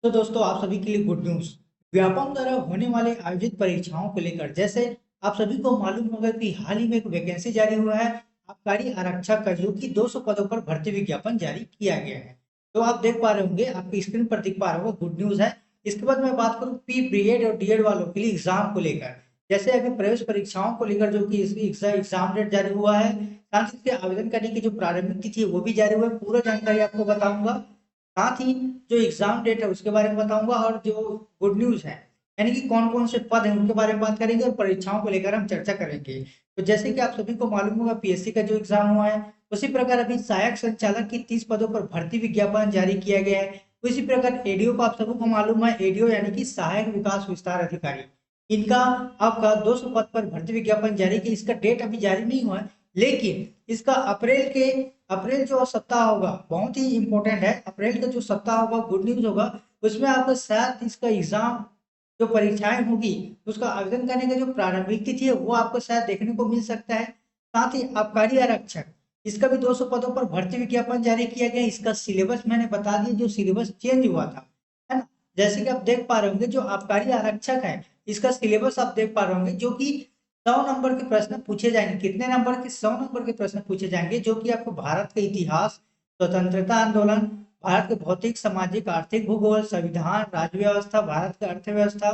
तो दोस्तों आप सभी के लिए गुड न्यूज। व्यापम द्वारा होने वाले आयोजित परीक्षाओं को लेकर जैसे आप सभी को मालूम होगा कि हाल ही में एक वैकेंसी जारी हुआ है आबकारी आरक्षक का, जो कि 200 पदों पर भर्ती विज्ञापन जारी किया गया है। तो आप देख पा रहे होंगे, आपकी स्क्रीन पर दिख पा रहा होगा, गुड न्यूज है। इसके बाद मैं बात करूं पी बीएड और डीएड वालों के लिए एग्जाम को लेकर। जैसे अभी प्रवेश परीक्षाओं को लेकर जो कि इसकी एग्जाम डेट जारी हुआ है, साथ ही इसके आवेदन करने की जो प्रारंभिक तिथि है वो भी जारी हुआ है। पूरा जानकारी आपको बताऊंगा, साथ ही जो एग्जाम डेट है उसके बारे में बताऊंगा, और जो गुड न्यूज है यानी कि कौन कौन से पद हैं उनके बारे में बात करेंगे, और परीक्षाओं को लेकर हम चर्चा करेंगे। तो जैसे कि आप सभी को मालूम होगा, पीएससी का जो एग्जाम हुआ है, उसी प्रकार अभी सहायक संचालक की 30 पदों पर भर्ती विज्ञापन जारी किया गया है। उसी प्रकार एडीओ को आप सभी को मालूम है, एडीओ यानी कि सहायक विकास विस्तार अधिकारी, इनका आपका 200 पद पर भर्ती विज्ञापन जारी किया। इसका डेट अभी जारी नहीं हुआ है, लेकिन इसका अप्रैल जो सप्ताह होगा बहुत ही इंपॉर्टेंट है। अप्रैल का जो सप्ताह होगा गुड न्यूज होगा, उसमें आपका शायद इसका एग्जाम जो परीक्षाएं होगी उसका आवेदन करने का जो प्रारंभिक तिथि है वो आपको शायद देखने को मिल सकता है। साथ ही आबकारी आरक्षक, इसका भी 200 पदों पर भर्ती विज्ञापन जारी किया गया। इसका सिलेबस मैंने बता दिया, जो सिलेबस चेंज हुआ था, है ना। जैसे कि आप देख पा रहे होंगे, जो आबकारी आरक्षक है इसका सिलेबस आप देख पा रहे होंगे, जो कि 100 नंबर के प्रश्न पूछे जाएंगे। कितने नंबर के? 100 नंबर के प्रश्न पूछे जाएंगे, जो कि आपको भारत का इतिहास, स्वतंत्रता आंदोलन, भारत के भौतिक सामाजिक आर्थिक भूगोल, संविधान, राज्य व्यवस्था, भारत की अर्थव्यवस्था,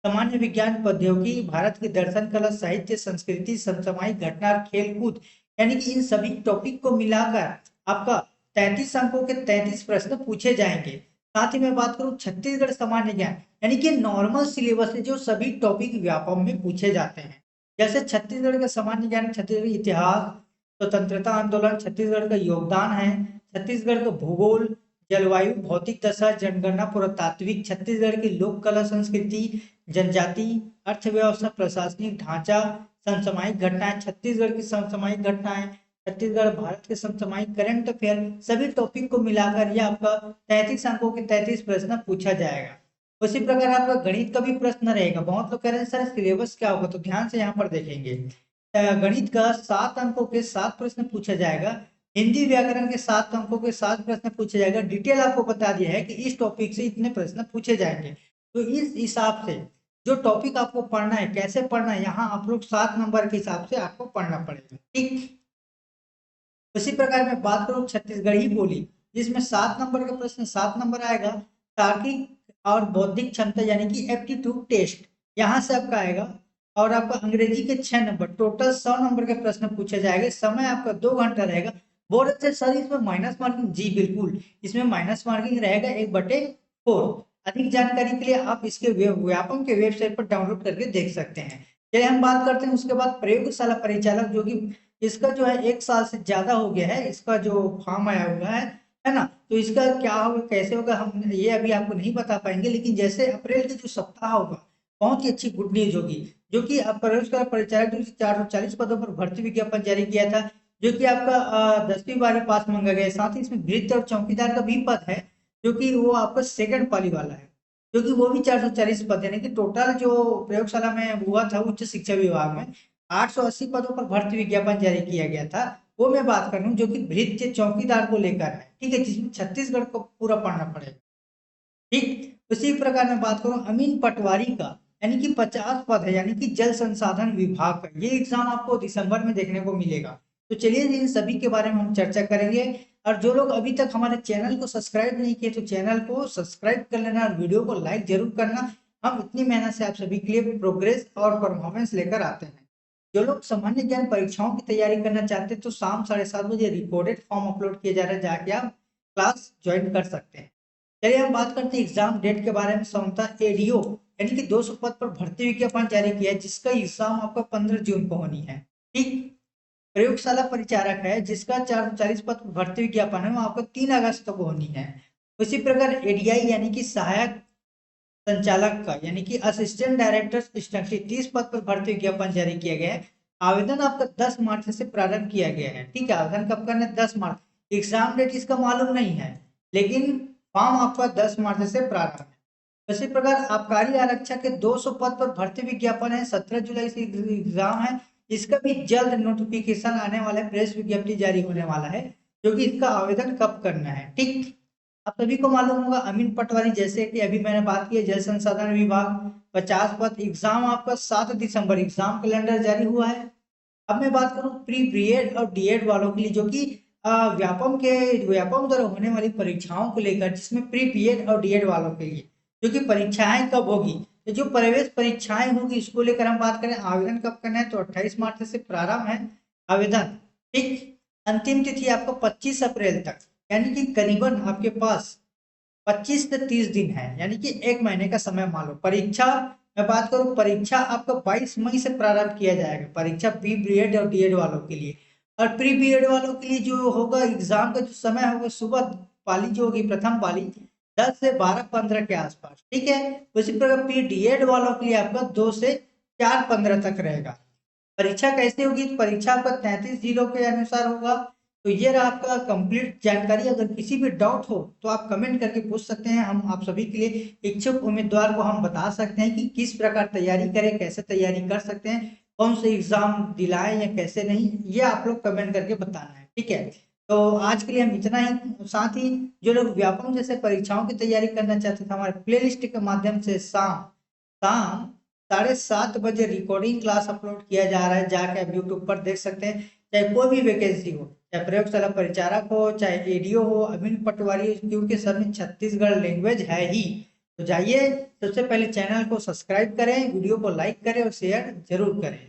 सामान्य विज्ञान प्रौद्योगिकी, भारत की दर्शन कला, साहित्य, संस्कृति, समसामयिक घटना, खेल कूद, यानी कि इन सभी टॉपिक को मिलाकर आपका 33 अंकों के 33 प्रश्न पूछे जाएंगे। साथ ही मैं बात करूं छत्तीसगढ़ सामान्य ज्ञान, यानी कि नॉर्मल सिलेबस से जो सभी टॉपिक व्यापम में पूछे जाते हैं। जैसे छत्तीसगढ़ का सामान्य ज्ञान, छत्तीसगढ़ इतिहास, स्वतंत्रता आंदोलन, छत्तीसगढ़ का योगदान है, छत्तीसगढ़ का भूगोल, जलवायु, भौतिक दशा, जनगणना, पुरातात्विक, छत्तीसगढ़ की लोक कला संस्कृति, जनजाति, अर्थव्यवस्था, प्रशासनिक ढांचा, समसामयिक घटनाएं, छत्तीसगढ़ की समसामयिक घटनाएं, छत्तीसगढ़ भारत के समसामयिक करंट अफेयर, सभी टॉपिक को मिलाकर यह आपका 33 अंकों के 33 प्रश्न पूछा जाएगा। उसी प्रकार आपका गणित का भी प्रश्न रहेगा। बहुत लोग कह रहे हैं सर सिलेबस क्या होगा, तो ध्यान से यहाँ पर देखेंगे। गणित का 7 अंकों के 7 प्रश्न पूछा जाएगा। हिंदी व्याकरण के 7 अंकों के 7 प्रश्न पूछे जाएगा। डिटेल आपको बता दिया है कि इस टॉपिक से इतने प्रश्न पूछे जाएंगे। तो इस हिसाब से जो टॉपिक आपको पढ़ना है, कैसे पढ़ना है, यहाँ आप लोग 7 नंबर के हिसाब से आपको पढ़ना पड़ेगा, ठीक। उसी प्रकार मैं बात करूं छत्तीसगढ़ी बोली, जिसमें 7 नंबर का प्रश्न 7 नंबर आएगा। तार्किक और बौद्धिक क्षमता यानी कि एप्टीट्यूड टेस्ट, यहाँ से आपका आएगा। और आपका अंग्रेजी के 6 नंबर, टोटल 100 नंबर के प्रश्न पूछे जाएंगे। समय आपका 2 घंटा रहेगा। बोल रहे थे सर इसमें माइनस मार्किंग, जी बिल्कुल, इसमें माइनस मार्किंग रहेगा 1/4। अधिक जानकारी के लिए आप इसके व्यापम के वेबसाइट पर डाउनलोड करके देख सकते हैं। चलिए हम बात करते हैं उसके बाद प्रयोगशाला परिचालक, जो कि इसका जो है 1 साल से ज्यादा हो गया है, इसका जो फॉर्म आया हुआ है ना। तो इसका क्या होगा, कैसे होगा, हम ये अभी आपको नहीं बता पाएंगे, लेकिन जैसे अप्रैल के जो सप्ताह होगा बहुत ही अच्छी गुड न्यूज होगी। जो कि प्रयोगशाला परिचालक जो 440 पदों पर भर्ती विज्ञापन जारी किया था, जो कि आपका 10वीं 12वीं पास मांगा गया है। साथ ही इसमें भृत्य और चौकीदार का भी पद है, जो कि वो आपका सेकंड पाली वाला है, जो कि वो भी 440 पद है। यानी कि टोटल जो प्रयोगशाला में हुआ था उच्च शिक्षा विभाग में 880 पदों पर भर्ती विज्ञापन जारी किया गया था। वो मैं बात कर रहा हूँ जो कि भृत्य चौकीदार को लेकर है, ठीक है, जिसमें छत्तीसगढ़ को पूरा पढ़ना पड़ेगा, ठीक। उसी प्रकार मैं बात करूं अमीन पटवारी का, यानी कि 50 पद है, यानी कि जल संसाधन विभाग का। ये एग्जाम आपको दिसंबर में देखने को मिलेगा। तो चलिए इन सभी के बारे में हम चर्चा करेंगे। और जो लोग अभी तक हमारे चैनल को सब्सक्राइब नहीं किए, तो चैनल को सब्सक्राइब कर लेना और वीडियो को लाइक जरूर करना। हम इतनी मेहनत से आप सभी के लिए प्रोग्रेस और परफॉर्मेंस लेकर आते हैं। जो लोग सामान्य ज्ञान परीक्षाओं की तैयारी करना चाहते हैं, तो शाम 7:30 बजे रिकॉर्डेड फॉर्म अपलोड किए जा रहे हैं, जाके आप क्लास ज्वाइन कर सकते हैं। चलिए हम बात करते हैं एग्जाम डेट के बारे में। संस्था एडीओ यानी कि 200 पद पर भर्ती विज्ञापन जारी किया है, जिसका एग्जाम आपका 15 जून को होनी है, ठीक। प्रयोगशाला परिचारक है, जिसका 440 पद पर भर्ती विज्ञापन है, वो आपको 3 अगस्त को होनी है। उसी प्रकार एडीआई यानी कि सहायक संचालक का, यानी कि असिस्टेंट डायरेक्टर स्टडी 30 पद पर भर्ती विज्ञापन जारी किया गया है। आवेदन आपका 10 मार्च से प्रारंभ किया गया है, ठीक है। आवेदन कब करना है? 10 मार्च। एग्जाम डेट इसका मालूम नहीं है, लेकिन फॉर्म आपका 10 मार्च से प्रारंभ है। इसी प्रकार आबकारी आरक्षक के 200 पद पर भर्ती विज्ञापन है, 17 जुलाई से एग्जाम है। इसका भी जल्द नोटिफिकेशन आने वाला है, प्रेस विज्ञप्ति जारी होने वाला है, जो कि इसका आवेदन कब करना है, ठीक। आप सभी को मालूम होगा अमीन पटवारी, जैसे कि अभी मैंने बात की है जल संसाधन विभाग 50 पद, एग्जाम आपका 7 दिसंबर एग्जाम कैलेंडर जारी हुआ है। अब मैं बात करूं प्री बीएड और डीएड वालों के लिए, जो कि व्यापम द्वारा होने वाली परीक्षाओं को लेकर, जिसमें प्री बीएड और डीएड वालों के लिए जो कि परीक्षाएं कब होगी, तो जो प्रवेश परीक्षाएं होगी इसको लेकर हम बात करें, आवेदन कब करना है, तो 28 मार्च से प्रारंभ है आवेदन। ठीक, अंतिम तिथि आपको 25 अप्रैल तक, यानी कि करीबन आपके पास 25 से 30 दिन है, यानी कि एक महीने का समय मान लो। परीक्षा मैं बात करूं, परीक्षा आपका 22 मई से प्रारंभ किया जाएगा, परीक्षा बी बीएड और डीएड वालों के लिए। और प्री बीएड वालों के लिए जो होगा एग्जाम का जो समय होगा, सुबह पाली जो होगी प्रथम पाली 10 से 12:15 के आसपास, ठीक है। उसी प्रकार प्री डीएड वालों के लिए आपका 2 से 4:15 तक रहेगा। परीक्षा कैसे होगी, तो परीक्षा आपका 33 जिलों के अनुसार होगा। तो ये रहा आपका कंप्लीट जानकारी। अगर किसी भी डाउट हो तो आप कमेंट करके पूछ सकते हैं, हम आप सभी के लिए इच्छुक उम्मीदवार को हम बता सकते हैं कि किस प्रकार तैयारी करें, कैसे तैयारी कर सकते हैं, कौन से एग्जाम दिलाएं या कैसे नहीं, ये आप लोग कमेंट करके बताना है, ठीक है। तो आज के लिए हम इतना ही। साथ ही जो लोग व्यापम जैसे परीक्षाओं की तैयारी करना चाहते थे, हमारे प्ले लिस्ट के माध्यम से शाम शाम 7:30 बजे रिकॉर्डिंग क्लास अपलोड किया जा रहा है, जाके आप यूट्यूब पर देख सकते हैं। चाहे कोई भी वैकेंसी हो, चाहे प्रयोगशाला परिचारक हो, चाहे एडीओ हो, अमीन पटवारी हो, क्योंकि सब में छत्तीसगढ़ लैंग्वेज है ही। तो जाइए, सबसे पहले चैनल को सब्सक्राइब करें, वीडियो को लाइक करें और शेयर जरूर करें।